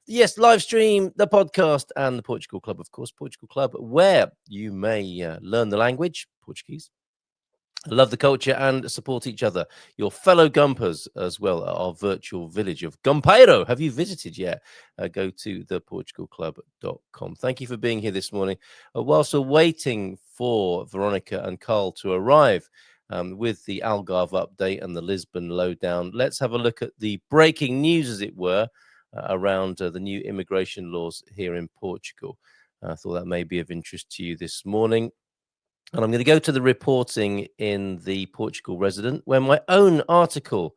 Yes, live stream, the podcast, and the Portugal Club, of course. Portugal Club, where you may learn the language, Portuguese, love the culture, and support each other, your fellow Gumpers, as well at our virtual village of Gumpeiro. Have you visited yet? Go to theportugalclub.com. Thank you for being here this morning. Whilst we're waiting for Veronica and Carl to arrive with the Algarve update and the Lisbon lowdown, let's have a look at the breaking news, as it were, around the new immigration laws here in Portugal. I thought that may be of interest to you this morning. And I'm going to go to the reporting in the Portugal Resident, where my own article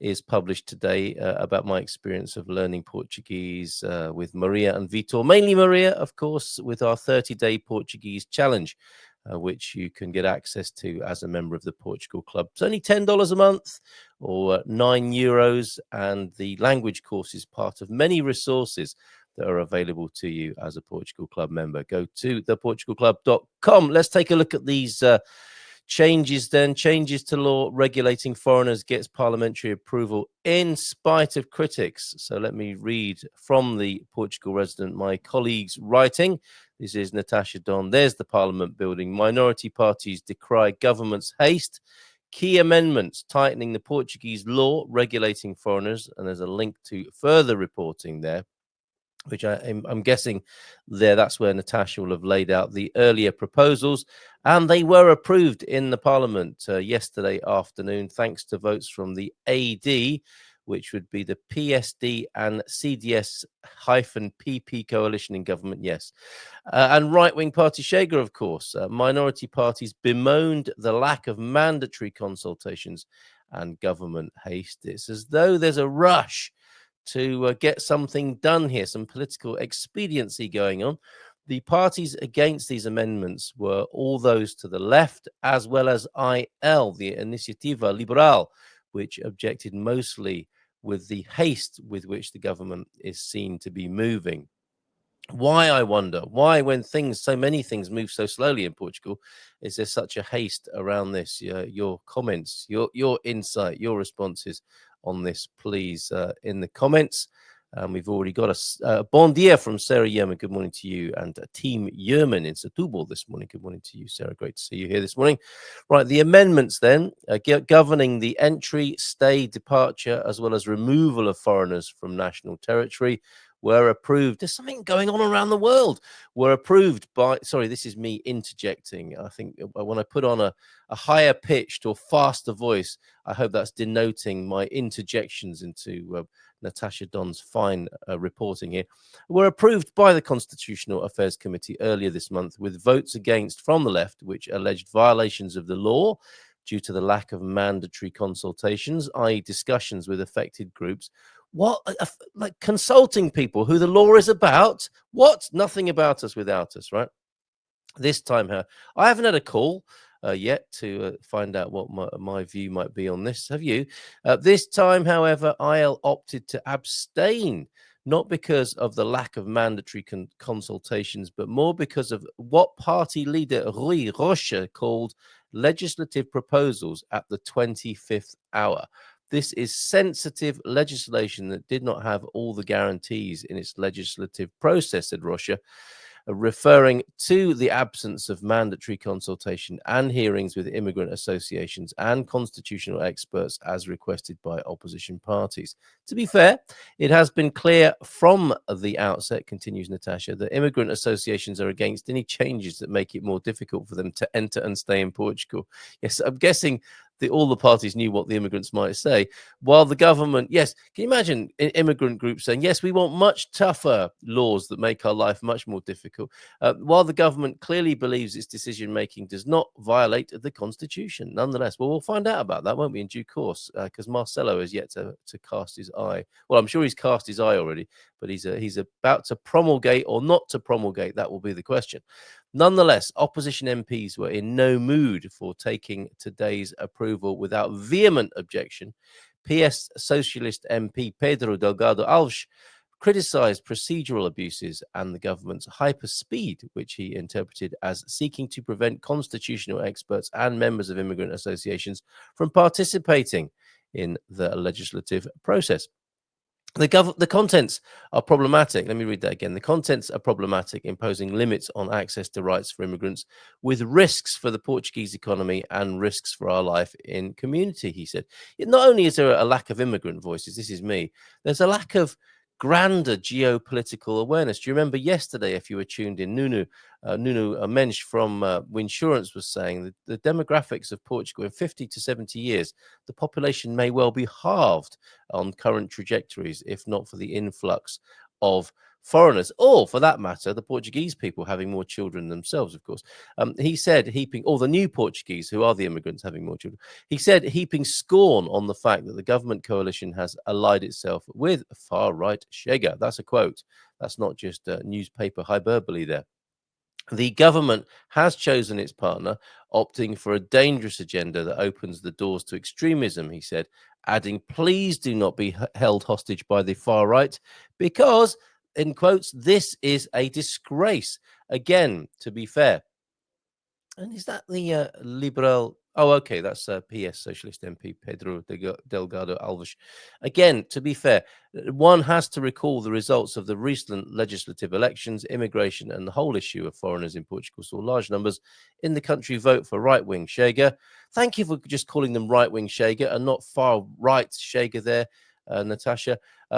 is published today about my experience of learning Portuguese with Maria and Vitor. Mainly Maria, of course, with our 30-day Portuguese challenge, which you can get access to as a member of the Portugal Club. It's only $10 a month or €9, and the language course is part of many resources that are available to you as a Portugal Club member. Go to theportugalclub.com. Let's take a look at these changes then. Changes to law regulating foreigners gets parliamentary approval in spite of critics. So let me read from the Portugal Resident, my colleagues writing. This is Natasha Don. There's the Parliament building. Minority parties decry government's haste. Key amendments tightening the Portuguese law regulating foreigners. And there's a link to further reporting there, which I'm guessing that's where Natasha will have laid out the earlier proposals. And they were approved in the Parliament yesterday afternoon, thanks to votes from the AD, which would be the PSD and CDS-PP coalition in government, yes. And right-wing party Chega, of course. Minority parties bemoaned the lack of mandatory consultations and government haste. It's as though there's a rush to get something done here, some political expediency going on. The parties against these amendments were all those to the left, as well as IL, the Iniciativa Liberal, which objected mostly with the haste with which the government is seen to be moving. Why, I wonder, why, when so many things move so slowly in Portugal, is there such a haste around this? Your comments, your insight, your responses on this, please, in the comments. We've already got a bon dia from Sarah Yerman. Good morning to you. And Team Yerman in Setúbal this morning. Good morning to you, Sarah. Great to see you here this morning. Right, the amendments then, governing the entry, stay, departure, as well as removal of foreigners from national territory, were approved. There's something going on around the world. Were approved by, sorry, this is me interjecting. I think when I put on a higher pitched or faster voice, I hope that's denoting my interjections into Natasha Don's fine reporting here, were approved by the Constitutional Affairs Committee earlier this month, with votes against from the left, which alleged violations of the law due to the lack of mandatory consultations, i.e. discussions with affected groups. What, like consulting people who the law is about? What? Nothing about us without us, right? This time, I haven't had a call yet to find out what my view might be on this. Have you? This time, however, IL opted to abstain, not because of the lack of mandatory consultations, but more because of what party leader Rui Rocha called legislative proposals at the 25th hour. This is sensitive legislation that did not have all the guarantees in its legislative process, said Rocha, referring to the absence of mandatory consultation and hearings with immigrant associations and constitutional experts as requested by opposition parties. To be fair, it has been clear from the outset, continues Natasha, that immigrant associations are against any changes that make it more difficult for them to enter and stay in Portugal. Yes, I'm guessing all the parties knew what the immigrants might say, while the government, yes, can you imagine immigrant groups saying, yes, we want much tougher laws that make our life much more difficult, while the government clearly believes its decision-making does not violate the Constitution. Nonetheless, well, we'll find out about that, won't we, in due course, because Marcelo has yet to cast his eye. Well, I'm sure he's cast his eye already, but he's about to promulgate or not to promulgate. That will be the question. Nonetheless, opposition MPs were in no mood for taking today's approval without vehement objection. PS Socialist MP Pedro Delgado Alves criticized procedural abuses and the government's hyper-speed, which he interpreted as seeking to prevent constitutional experts and members of immigrant associations from participating in the legislative process. The contents are problematic. Let me read that again. The contents are problematic, imposing limits on access to rights for immigrants with risks for the Portuguese economy and risks for our life in community, he said. Not only is there a lack of immigrant voices, this is me, there's a lack of grander geopolitical awareness. Do you remember yesterday, if you were tuned in, Nuno Mensch from Winsurance was saying that the demographics of Portugal in 50 to 70 years, the population may well be halved on current trajectories, if not for the influx of foreigners, or for that matter, the Portuguese people having more children themselves, of course. He said, heaping, or the new Portuguese, who are the immigrants having more children, he said, heaping scorn on the fact that the government coalition has allied itself with far right Chega. That's a quote. That's not just newspaper hyperbole there. The government has chosen its partner, opting for a dangerous agenda that opens the doors to extremism, he said, adding, please do not be held hostage by the far right because, in quotes, this is a disgrace. Again, to be fair, and is that the Liberal? Oh, okay, that's PS Socialist MP Pedro Delgado Alves. Again, to be fair, one has to recall the results of the recent legislative elections, immigration, and the whole issue of foreigners in Portugal saw large numbers in the country vote for right wing Chega. Thank you for just calling them right wing Chega and not far right Chega there, Natasha,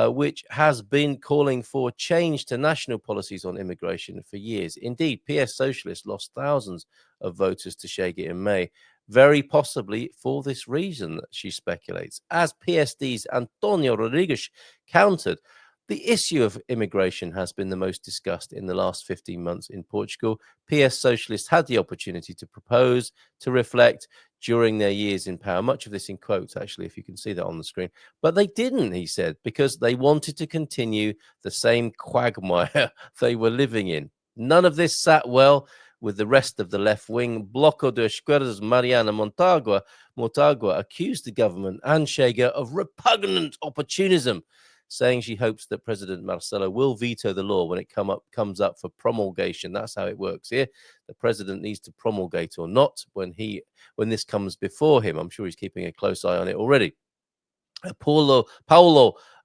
which has been calling for change to national policies on immigration for years. Indeed, PS Socialist lost thousands of voters to Chega in May, very possibly for this reason, she speculates. As PSD's Antonio Rodrigues countered, the issue of immigration has been the most discussed in the last 15 months in Portugal. PS Socialists had the opportunity to propose, to reflect during their years in power. Much of this in quotes, actually, if you can see that on the screen. But they didn't, he said, because they wanted to continue the same quagmire they were living in. None of this sat well with the rest of the left wing. Bloco de Esquerda's Mariana Mortágua accused the government and Chega of repugnant opportunism, saying she hopes that President Marcelo will veto the law when it comes up for promulgation. That's how it works here. The president needs to promulgate or not when this comes before him. I'm sure he's keeping a close eye on it already. Paulo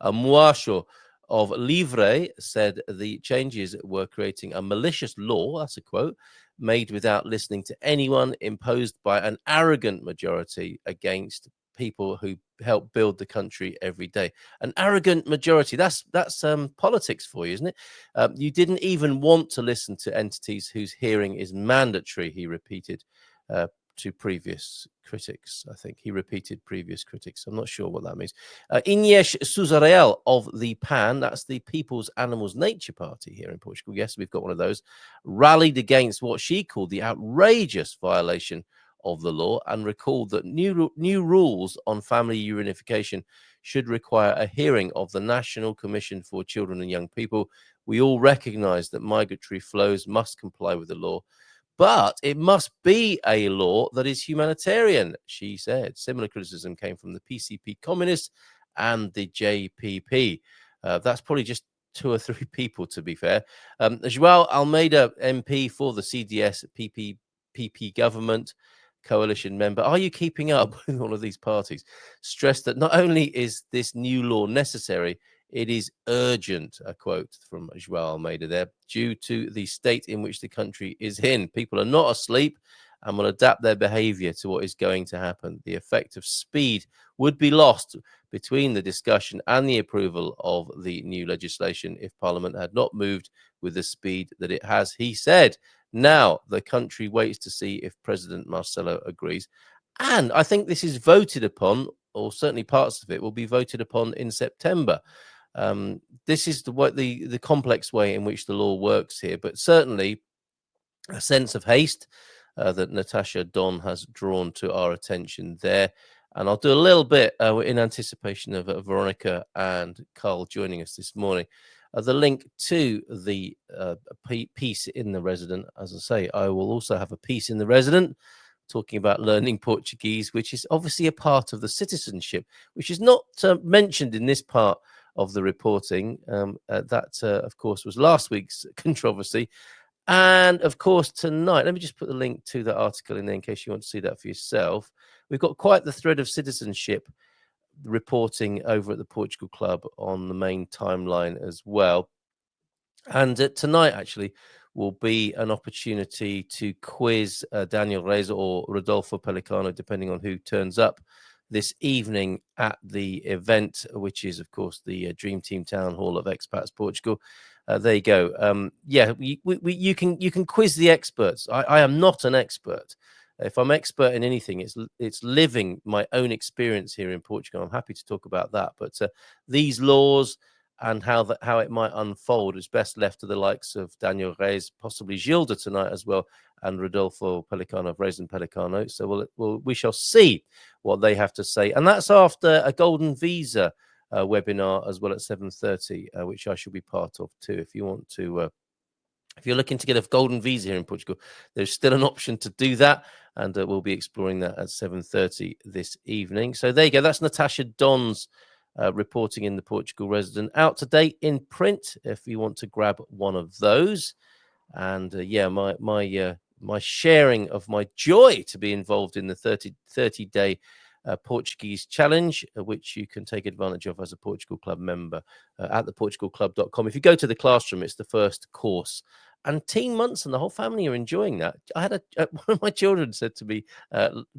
Muasho of Livre said the changes were creating a malicious law, that's a quote, made without listening to anyone, imposed by an arrogant majority against people who help build the country every day. An arrogant majority, that's politics for you, isn't it? You didn't even want to listen to entities whose hearing is mandatory, he repeated. To previous critics. I think he repeated previous critics. I'm not sure what that means. Inês Sousa Real of the PAN, that's the People's Animals Nature Party here in Portugal. Yes, we've got one of those, rallied against what she called the outrageous violation of the law and recalled that new rules on family reunification should require a hearing of the National Commission for Children and Young People. We all recognize that migratory flows must comply with the law, but it must be a law that is humanitarian, she said. Similar criticism came from the PCP communists and the JPP. That's probably just two or three people, to be fair. João Almeida, MP for the CDS PP government coalition member. Are you keeping up with all of these parties? Stressed that not only is this new law necessary, it is urgent, a quote from João Almeida there, due to the state in which the country is in. People are not asleep and will adapt their behavior to what is going to happen. The effect of speed would be lost between the discussion and the approval of the new legislation if Parliament had not moved with the speed that it has, he said. Now the country waits to see if President Marcelo agrees. And I think this is voted upon, or certainly parts of it will be voted upon in September. This is the complex way in which the law works here, but certainly a sense of haste that Natasha Don has drawn to our attention there. And I'll do a little bit in anticipation of Veronica and Carl joining us this morning. The link to the piece in the Resident. As I say, I will also have a piece in the Resident talking about learning Portuguese, which is obviously a part of the citizenship, which is not mentioned in this part of the reporting. That, of course, was last week's controversy. And, of course, tonight, let me just put the link to that article in there in case you want to see that for yourself. We've got quite the thread of citizenship reporting over at the Portugal Club on the main timeline as well. And tonight, actually, will be an opportunity to quiz Daniel Reza or Rodolfo Pelicano, depending on who turns up this evening at the event, which is, of course, the Dream Team Town Hall of Expats Portugal. There you go. Yeah, you can quiz the experts. I am not an expert. If I'm expert in anything, it's living my own experience here in Portugal. I'm happy to talk about that. But these laws and how it might unfold is best left to the likes of Daniel Reis, possibly Gilda tonight as well, and Rodolfo Pelicano of Reis and Pelicano. So we shall see what they have to say, and that's after a Golden Visa webinar as well at 7:30, which I shall be part of too. If you want to. If you're looking to get a golden visa here in Portugal, there's still an option to do that, and we'll be exploring that at 7:30 this evening. So there you go. That's Natasha Dons reporting in the Portugal Resident, out to date in print. If you want to grab one of those, and yeah, my sharing of my joy to be involved in the 30-day Portuguese challenge, which you can take advantage of as a Portugal Club member at theportugalclub.com. If you go to the classroom, it's the first course. And Teen Munson, the whole family are enjoying that. I had one of my children said to me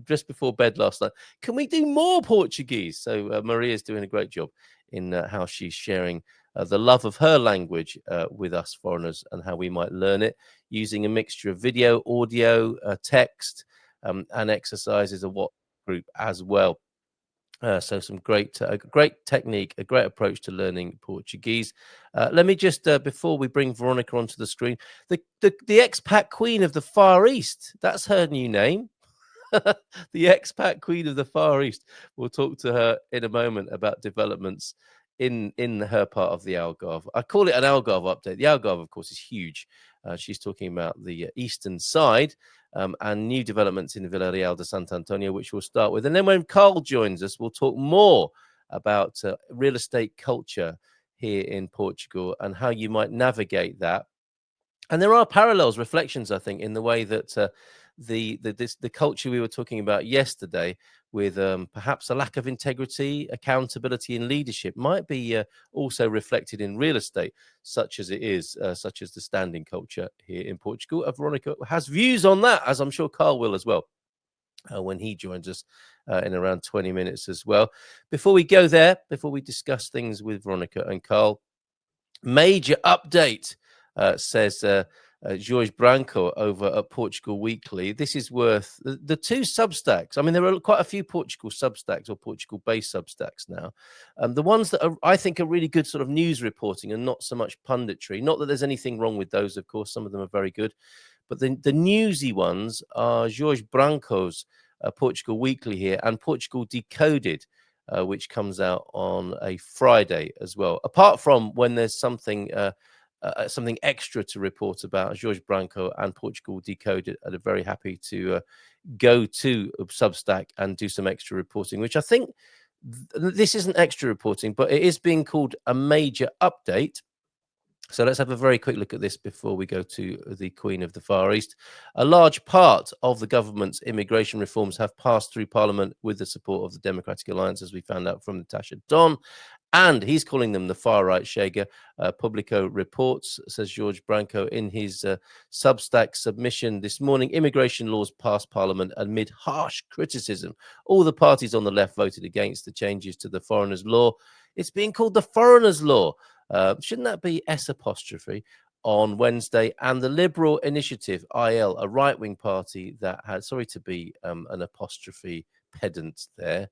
just before bed last night, "Can we do more Portuguese?" So Maria's doing a great job in how she's sharing the love of her language with us foreigners and how we might learn it using a mixture of video, audio, text, and exercises, a WhatsApp group as well. So some great technique, a great approach to learning Portuguese. Let me just, before we bring Veronica onto the screen, the expat queen of the Far East, that's her new name. The expat queen of the Far East. We'll talk to her in a moment about developments in her part of the Algarve. I call it an Algarve update. The Algarve, of course, is huge. She's talking about the eastern side and new developments in Villarreal de Sant Antonio, which we'll start with. And then when Carl joins us, we'll talk more about real estate culture here in Portugal and how you might navigate that. And there are parallels, reflections, I think, in the way that the culture we were talking about yesterday, with perhaps a lack of integrity, accountability, and leadership, might be also reflected in real estate, such as it is, such as the standing culture here in Portugal. Veronica has views on that, as I'm sure Carl will as well, when he joins us in around 20 minutes as well. Before we go there, before we discuss things with Veronica and Carl, major update, says Jorge Branco over at Portugal Weekly. This is worth the two Substacks. I mean, there are quite a few Portugal Substacks or Portugal-based Substacks now. The ones that I think are really good sort of news reporting and not so much punditry. Not that there's anything wrong with those, of course. Some of them are very good. But the newsy ones are Jorge Branco's Portugal Weekly here and Portugal Decoded, which comes out on a Friday as well. Apart from when there's something extra to report about, Jorge Branco and Portugal Decoded are very happy to go to Substack and do some extra reporting, which I think this isn't extra reporting, but it is being called a major update. So let's have a very quick look at this before we go to the Queen of the Far East. A large part of the government's immigration reforms have passed through Parliament with the support of the Democratic Alliance, as we found out from Natasha Don. And he's calling them the far-right Chega. Publico reports, says Jorge Branco in his Substack submission this morning, immigration laws passed Parliament amid harsh criticism. All the parties on the left voted against the changes to the Foreigners' Law. It's being called the Foreigners' Law. Shouldn't that be S apostrophe on Wednesday? And the Liberal Initiative, IL, a right-wing party that had, sorry to be an apostrophe pedant there.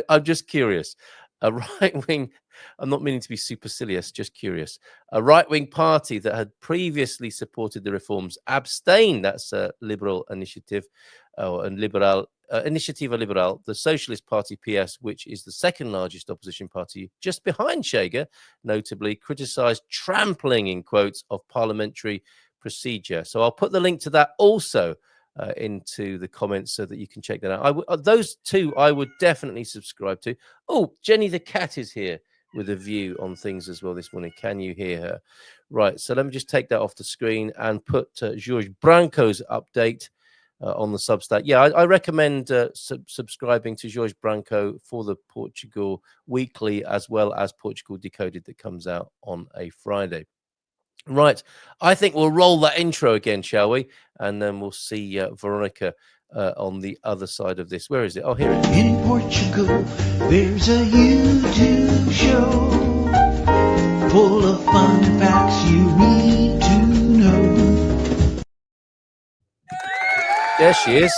I'm just curious. A right-wing, I'm not meaning to be supercilious, just curious. A right-wing party that had previously supported the reforms abstained. That's a Liberal Initiative and Liberal Initiativa Liberal, the Socialist Party PS, which is the second largest opposition party just behind Chega, notably criticized trampling, in quotes, of parliamentary procedure. So I'll put the link to that also into the comments so that you can check that out. Those two I would definitely subscribe to. Oh, Jenny the cat is here with a view on things as well this morning. Can you hear her? Right, so let me just take that off the screen and put Jorge Branco's update on the Substack. Yeah, I recommend subscribing to Jorge Branco for the Portugal Weekly, as well as Portugal Decoded, that comes out on a Friday. Right, I think we'll roll that intro again, shall we? And then we'll see Veronica on the other side of this. Where is it? Oh, here it is. In Portugal, there's a YouTube show full of fun facts you need to know. There she is.